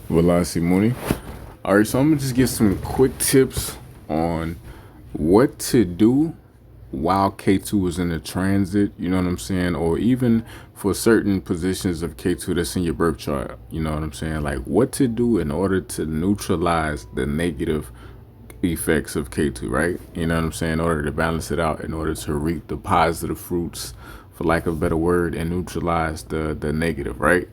Velasi Mooney. All right, so I'm gonna just get some quick tips on what to do while K2 is in the transit, you know what I'm saying? Or even for certain positions of K2 that's in your birth chart, you know what I'm saying? Like what to do in order to neutralize the negative effects of K2, right? You know what I'm saying? In order to balance it out, in order to reap the positive fruits, for lack of a better word, and neutralize the negative, right?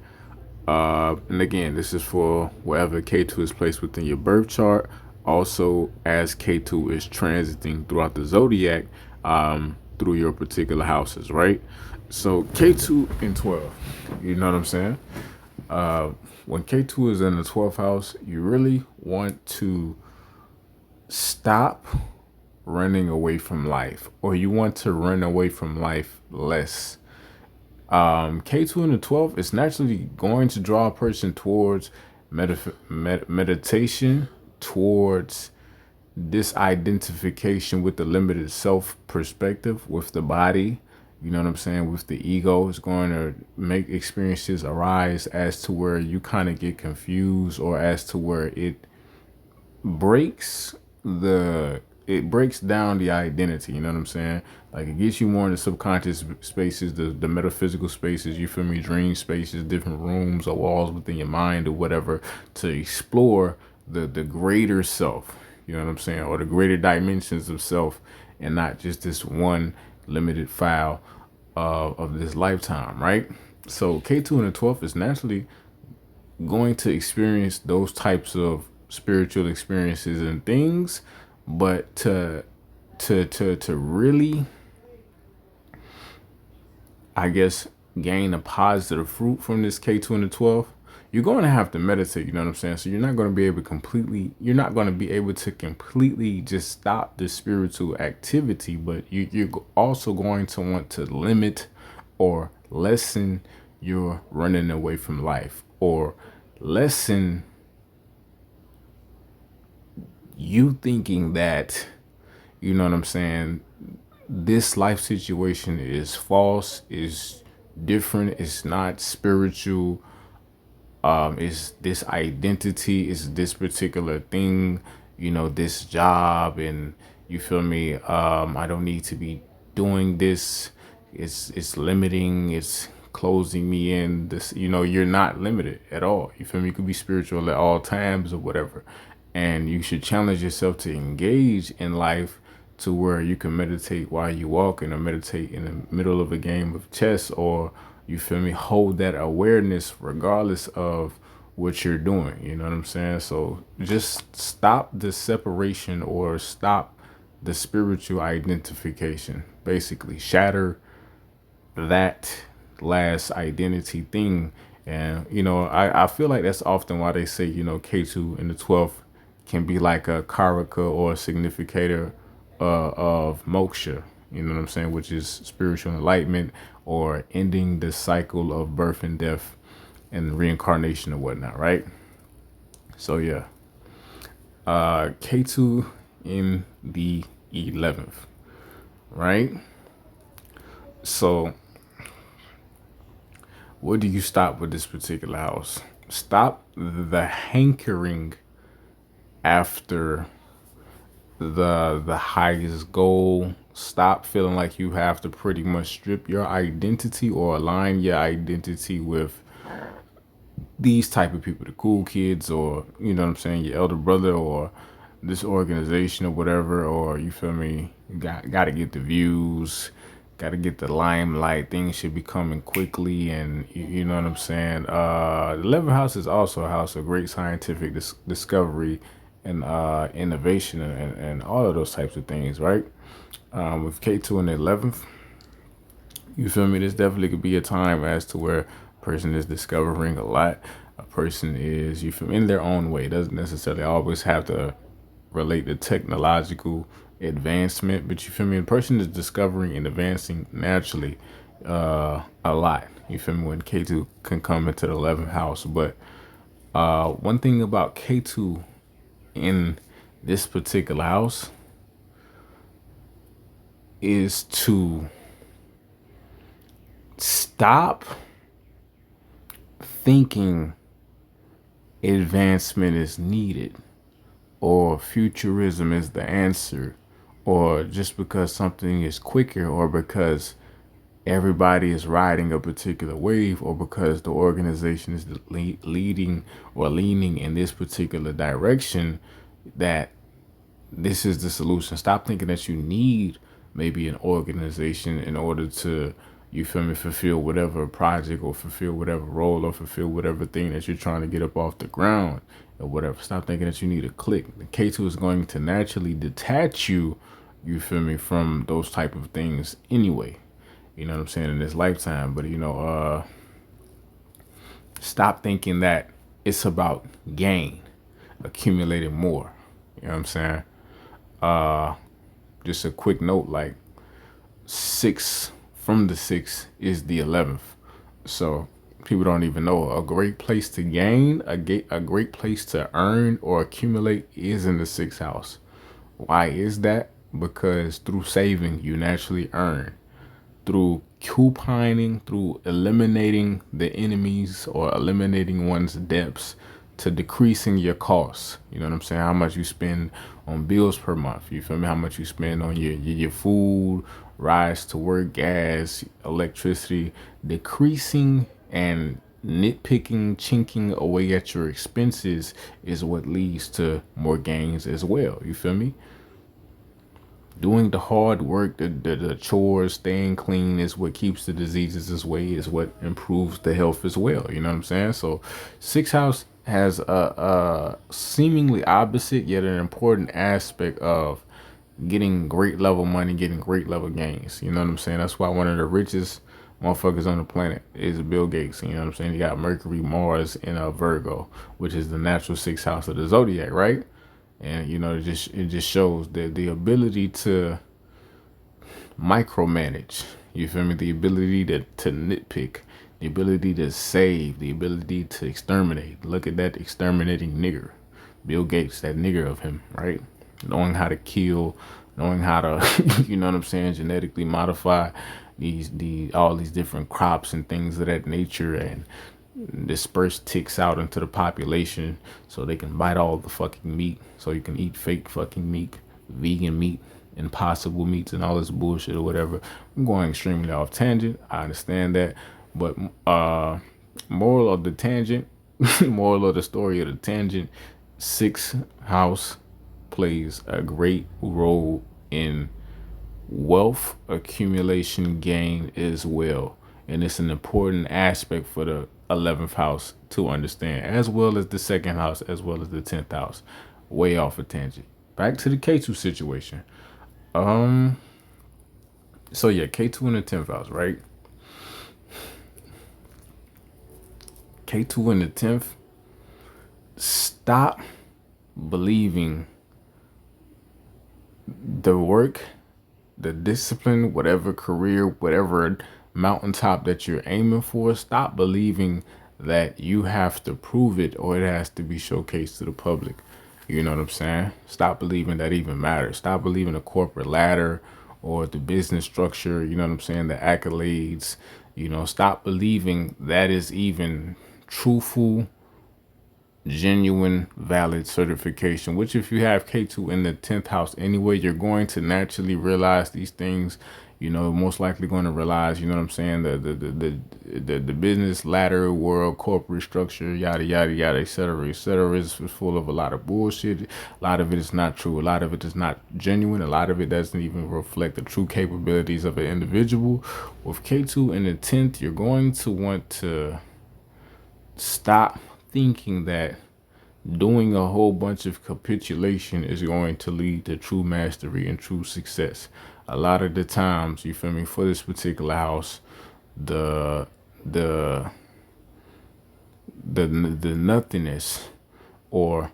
And again, this is for wherever K2 is placed within your birth chart. Also, as K2 is transiting throughout the zodiac, through your particular houses, right? So K2 in 12, you know what I'm saying? When K2 is in the 12th house, you really want to stop running away from life, or you want to run away from life less. K2 in the 12th is naturally going to draw a person towards meditation, towards this identification with the limited self perspective, with the body, you know what I'm saying, with the ego. Is going to make experiences arise as to where you kind of get confused, or as to where breaks it breaks down the identity, you know what I'm saying? Like it gets you more in the subconscious spaces, the metaphysical spaces, you feel me, dream spaces, different rooms or walls within your mind or whatever, to explore the greater self, you know what I'm saying, or the greater dimensions of self, and not just this one limited file of this lifetime, right? So K2 in the 12th is naturally going to experience those types of spiritual experiences and things, but to really, I guess, gain a positive fruit from this K2 and the 12, you're going to have to meditate, you know what I'm saying? So you're not going to be able to completely just stop the spiritual activity, but you're also going to want to limit or lessen your running away from life, or lessen you thinking that, you know what I'm saying, this life situation is false, is different, it's not spiritual, is this identity, is this particular thing, you know, this job, and you feel me, I don't need to be doing this. It's limiting, it's closing me in. This, you know, you're not limited at all. You feel me? You could be spiritual at all times or whatever. And you should challenge yourself to engage in life to where you can meditate while you walking, or meditate in the middle of a game of chess, or you feel me, hold that awareness regardless of what you're doing. You know what I'm saying? So just stop the separation, or stop the spiritual identification. Basically, shatter that last identity thing. And, you know, I feel like that's often why they say, you know, K2 in the 12th can be like a karaka, or a significator of moksha, you know what I'm saying, which is spiritual enlightenment, or ending the cycle of birth and death and reincarnation and whatnot, right? So, yeah, K2 in the 11th, right? So what do you stop with this particular house? Stop the hankering after the highest goal. Stop feeling like you have to pretty much strip your identity, or align your identity with these type of people, the cool kids, or you know what I'm saying, your elder brother, or this organization or whatever, or you feel me, you got to get the views, got to get the limelight. Things should be coming quickly, and you know what I'm saying. The 11th house is also a house of great scientific discovery and innovation, and all of those types of things, right? With K2 in the 11th, you feel me? This definitely could be a time as to where a person is discovering a lot. A person is, you feel me, in their own way. It doesn't necessarily always have to relate to technological advancement, but you feel me? A person is discovering and advancing naturally a lot. You feel me? When K2 can come into the 11th house. But one thing about K2 in this particular house is to stop thinking advancement is needed, or futurism is the answer, or just because something is quicker, or because everybody is riding a particular wave, or because the organization is leading or leaning in this particular direction, that this is the solution. Stop thinking that you need maybe an organization in order to, you feel me, fulfill whatever project or fulfill whatever role or fulfill whatever thing that you're trying to get up off the ground or whatever. Stop thinking that you need a click. The K2 is going to naturally detach you, you feel me, from those type of things anyway. You know what I'm saying, in this lifetime. But stop thinking that it's about gain, accumulating more. You know what I'm saying? Just a quick note, like, six from the six is the 11th. So people don't even know a great place to gain, a great place to earn or accumulate is in the sixth house. Why is that? Because through saving, you naturally earn. Through couponing, through eliminating the enemies or eliminating one's debts, to decreasing your costs. You know what I'm saying? How much you spend on bills per month. You feel me? How much you spend on your food, rides to work, gas, electricity. Decreasing and nitpicking, chinking away at your expenses is what leads to more gains as well. You feel me? Doing the hard work, the chores, staying clean is what keeps the diseases away, is what improves the health as well. You know what I'm saying? So, sixth house has a seemingly opposite yet an important aspect of getting great level money, getting great level gains. You know what I'm saying? That's why one of the richest motherfuckers on the planet is Bill Gates. You know what I'm saying? You got Mercury, Mars, and Virgo, which is the natural sixth house of the zodiac, right? And it just shows that the ability to micromanage, you feel me, the ability to nitpick, the ability to save, the ability to exterminate. Look at that exterminating nigger, Bill Gates, that nigger of him, right? Knowing how to kill, knowing how to you know what I'm saying, genetically modify all these different crops and things of that nature, and disperse ticks out into the population so they can bite all the fucking meat, so you can eat fake fucking meat, vegan meat, impossible meats, and all this bullshit or whatever. I'm going extremely off tangent. I understand that, but moral of the tangent, moral of the story of the tangent: sixth house plays a great role in wealth accumulation gain as well. And it's an important aspect for the 11th house to understand, as well as the second house, as well as the 10th house. Way off a tangent. Back to the Ketu situation. So yeah, Ketu in the 10th house, right? Ketu in the 10th. Stop believing the work, the discipline, whatever career, whatever mountaintop that you're aiming for. Stop believing that you have to prove it or it has to be showcased to the public. You know what I'm saying? Stop believing that even matters. Stop believing the corporate ladder or the business structure, you know what I'm saying, the accolades. Stop believing that is even truthful, genuine, valid certification. Which, if you have K2 in the 10th house anyway, you're going to naturally realize these things. Most likely going to realize, you know what I'm saying, the business ladder, world, corporate structure, yada yada yada, et cetera, is full of a lot of bullshit. A lot of it is not true. A lot of it is not genuine. A lot of it doesn't even reflect the true capabilities of an individual. With K2 in the 10th, you're going to want to stop thinking that doing a whole bunch of capitulation is going to lead to true mastery and true success. A lot of the times, you feel me, for this particular house, the the the nothingness, or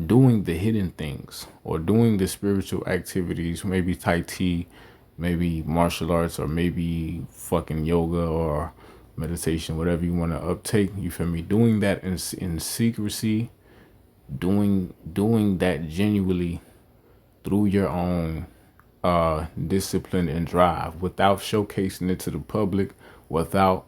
doing the hidden things, or doing the spiritual activities, maybe Tai Chi, maybe martial arts, or maybe fucking yoga or meditation, whatever you want to uptake, you feel me, doing that in secrecy, doing that genuinely through your own discipline and drive, without showcasing it to the public, without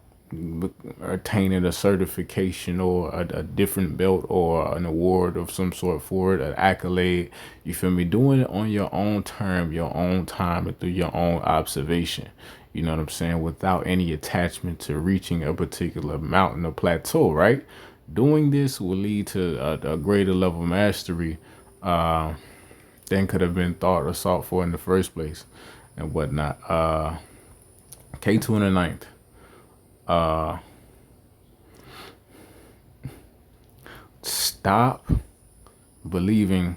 attaining a certification or a different belt or an award of some sort for it, an accolade. You feel me? Doing it on your own term, your own time, and through your own observation. You know what I'm saying? Without any attachment to reaching a particular mountain or plateau, right? Doing this will lead to a greater level of mastery than could have been thought or sought for in the first place and whatnot. K2 in the ninth. Stop believing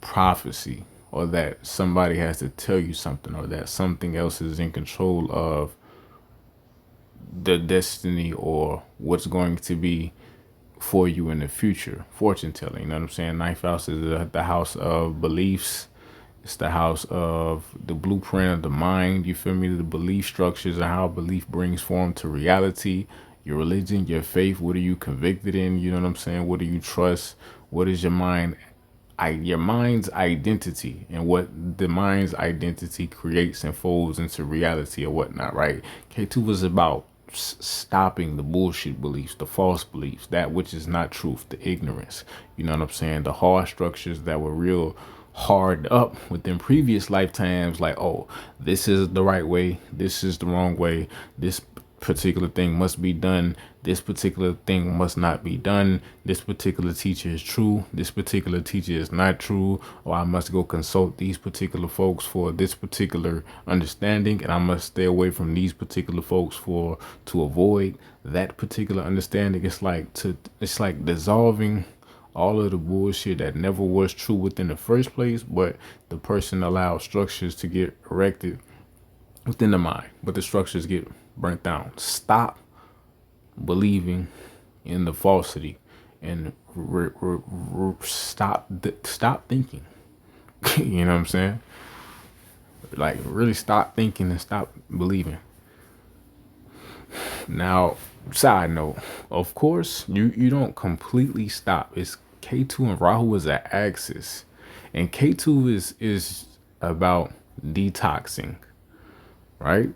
prophecy or that somebody has to tell you something or that something else is in control of the destiny or what's going to be for you in the future. Fortune telling, you know what I'm saying? Ninth house is the house of beliefs. It's the house of the blueprint of the mind. You feel me? The belief structures and how belief brings form to reality. Your religion, your faith. What are you convicted in? You know what I'm saying? What do you trust? What is your mind? Your mind's identity and what the mind's identity creates and folds into reality or whatnot, right? K2 was about stopping the bullshit beliefs, the false beliefs, that which is not truth, the ignorance. You know what I'm saying? The hard structures that were real hard up within previous lifetimes, like, oh, this is the right way, this is the wrong way, this particular thing must be done, this particular thing must not be done, this particular teacher is true, this particular teacher is not true, or I must go consult these particular folks for this particular understanding, and I must stay away from these particular folks for to avoid that particular understanding. It's like dissolving all of the bullshit that never was true within the first place, but the person allowed structures to get erected within the mind, but the structures get burnt down. Stop believing in the falsity and stop thinking. You know what I'm saying? Like, really stop thinking and stop believing. Now, side note, of course, you don't completely stop. It's K2 and Rahu is an axis, and K2 is about detoxing, right?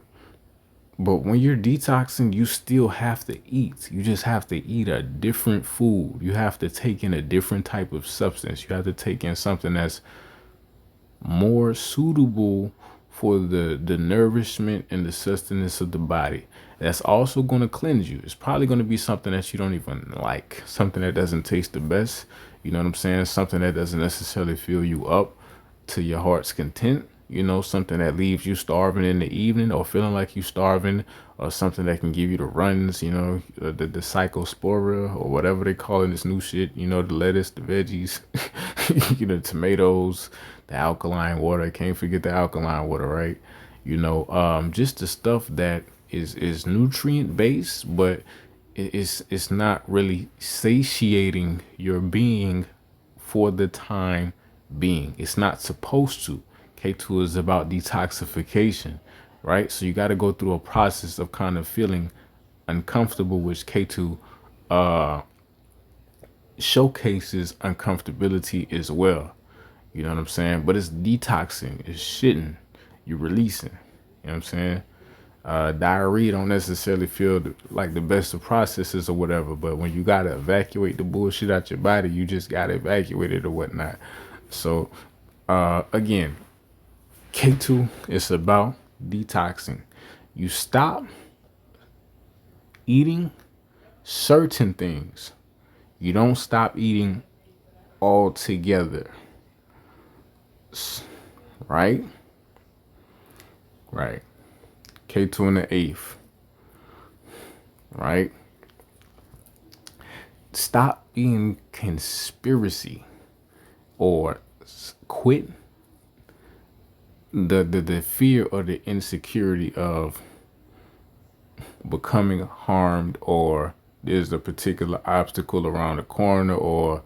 But when you're detoxing, you still have to eat. You just have to eat a different food. You have to take in a different type of substance. You have to take in something that's more suitable for the nourishment and the sustenance of the body. That's also going to cleanse you. It's probably going to be something that you don't even like, something that doesn't taste the best. You know what I'm saying? Something that doesn't necessarily fill you up to your heart's content. You know, something that leaves you starving in the evening or feeling like you starving, or something that can give you the runs, you know, the psychospora or whatever they call it, this new shit, you know, the lettuce, the veggies, you know, the tomatoes, the alkaline water. I can't forget the alkaline water, right? You know, just the stuff that is nutrient based, but it's not really satiating your being for the time being. It's not supposed to. K2 is about detoxification, right? So you got to go through a process of kind of feeling uncomfortable, which K2 showcases uncomfortability as well. You know what I'm saying? But it's detoxing, it's shitting, you're releasing. You know what I'm saying? Diarrhea don't necessarily feel like the best of processes or whatever, but when you gotta evacuate the bullshit out your body, you just gotta evacuate it or whatnot. So again, K2 is about detoxing. You stop eating certain things. You don't stop eating altogether. Right? Right. K2 in the eighth. Right? Stop being conspiracy or quit the fear or the insecurity of becoming harmed, or there's a particular obstacle around the corner, or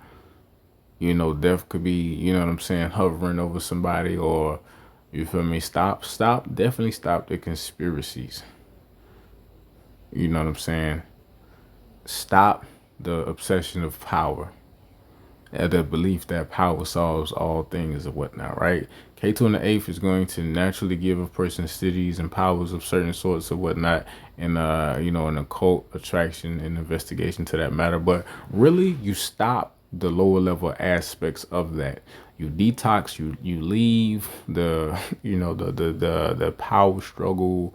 you know, death could be, you know what I'm saying, hovering over somebody, or you feel me? Stop, definitely stop the conspiracies. You know what I'm saying? Stop the obsession of power. The belief that power solves all things and whatnot, right? Ketu in the eighth is going to naturally give a person cities and powers of certain sorts or whatnot, and an occult attraction and investigation to that matter. But really, you stop the lower level aspects of that. You detox. You leave the the power struggle,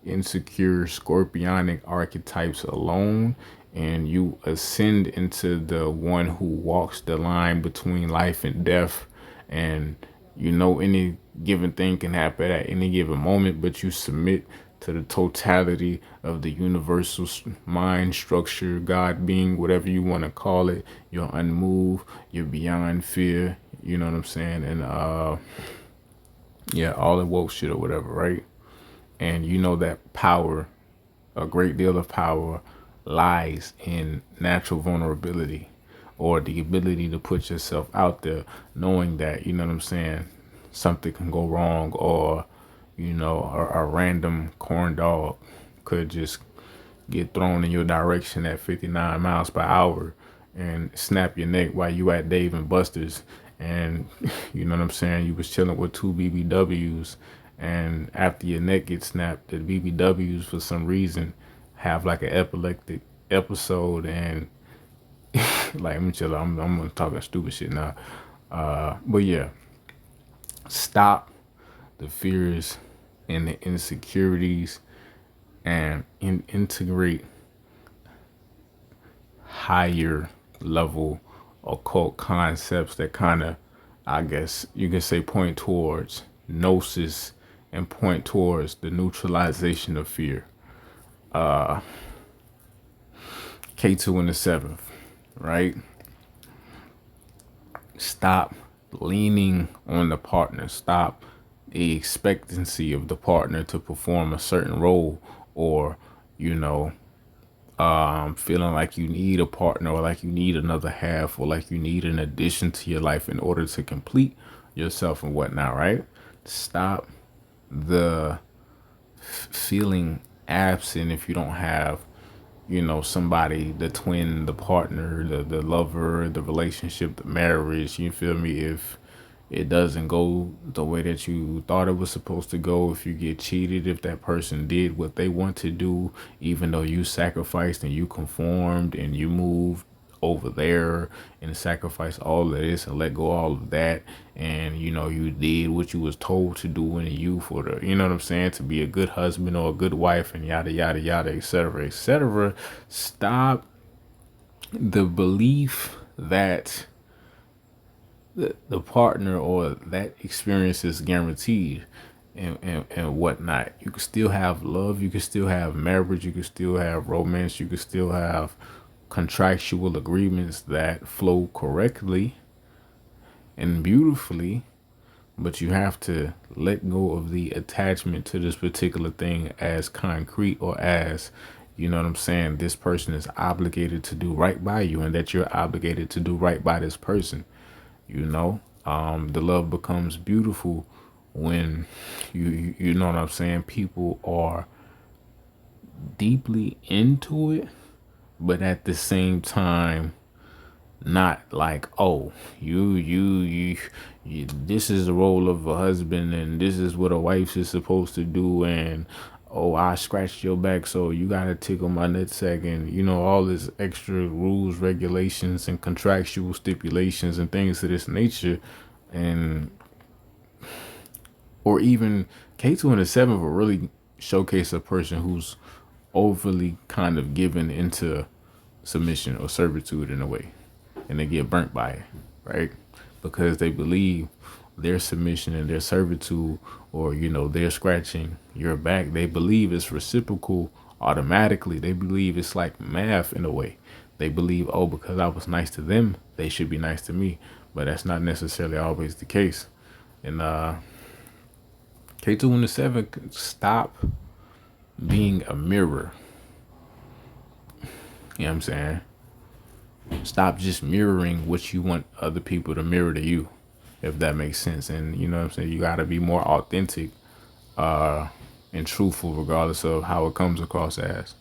insecure scorpionic archetypes alone, and you ascend into the one who walks the line between life and death. And any given thing can happen at any given moment, but you submit to the totality of the universal mind structure, God being, whatever you want to call it. You're unmoved, you're beyond fear, you know what I'm saying? And yeah, all the woke shit or whatever, right? And you know that power, a great deal of power, lies in natural vulnerability, or the ability to put yourself out there, knowing that, you know what I'm saying, something can go wrong, or a random corn dog could just get thrown in your direction at 59 miles per hour and snap your neck while you at Dave and Buster's. And you know what I'm saying, you was chilling with two BBWs, and after your neck gets snapped, the BBWs for some reason have like an epileptic episode. And like, I'm chill, I'm talking stupid shit now. But yeah, stop the fears and the insecurities, and integrate higher level occult concepts that kind of, I guess you can say, point towards gnosis and point towards the neutralization of fear. K2 in the seventh, right? Stop leaning on the partner. Stop the expectancy of the partner to perform a certain role, or, you know, feeling like you need a partner, or like you need another half, or like you need an addition to your life in order to complete yourself and whatnot, right? Stop the feeling absent if you don't have, somebody, the twin, the partner, the lover, the relationship, the marriage. You feel me? If it doesn't go the way that you thought it was supposed to go, if you get cheated, if that person did what they want to do, even though you sacrificed and you conformed and you moved over there and sacrificed all of this and let go all of that, and you did what you was told to do in the youth, or the, you know what I'm saying, to be a good husband or a good wife, and yada yada yada, etc., etc. Stop the belief that the partner or that experience is guaranteed, and whatnot. You can still have love, you can still have marriage, you can still have romance, you can still have contractual agreements that flow correctly and beautifully, but you have to let go of the attachment to this particular thing as concrete, or as, you know what I'm saying, this person is obligated to do right by you, and that you're obligated to do right by this person. The love becomes beautiful when you know what I'm saying, people are deeply into it, but at the same time not like, oh, you this is the role of a husband, and this is what a wife is supposed to do, and oh, I scratched your back, so you gotta tickle my nutsack, and all this extra rules, regulations, and contractual stipulations and things of this nature. And or even K2 and the 7 will really showcase a person who's overly kind of given into submission or servitude in a way, and they get burnt by it, right? Because they believe their submission and their servitude, or they're scratching your back, they believe it's reciprocal automatically. They believe it's like math in a way. They believe, oh, because I was nice to them, they should be nice to me. But that's not necessarily always the case. And K2 and the 7, stop being a mirror. You know what I'm saying? Stop just mirroring what you want other people to mirror to you, if that makes sense. And you know what I'm saying? You got to be more authentic and truthful, regardless of how it comes across as.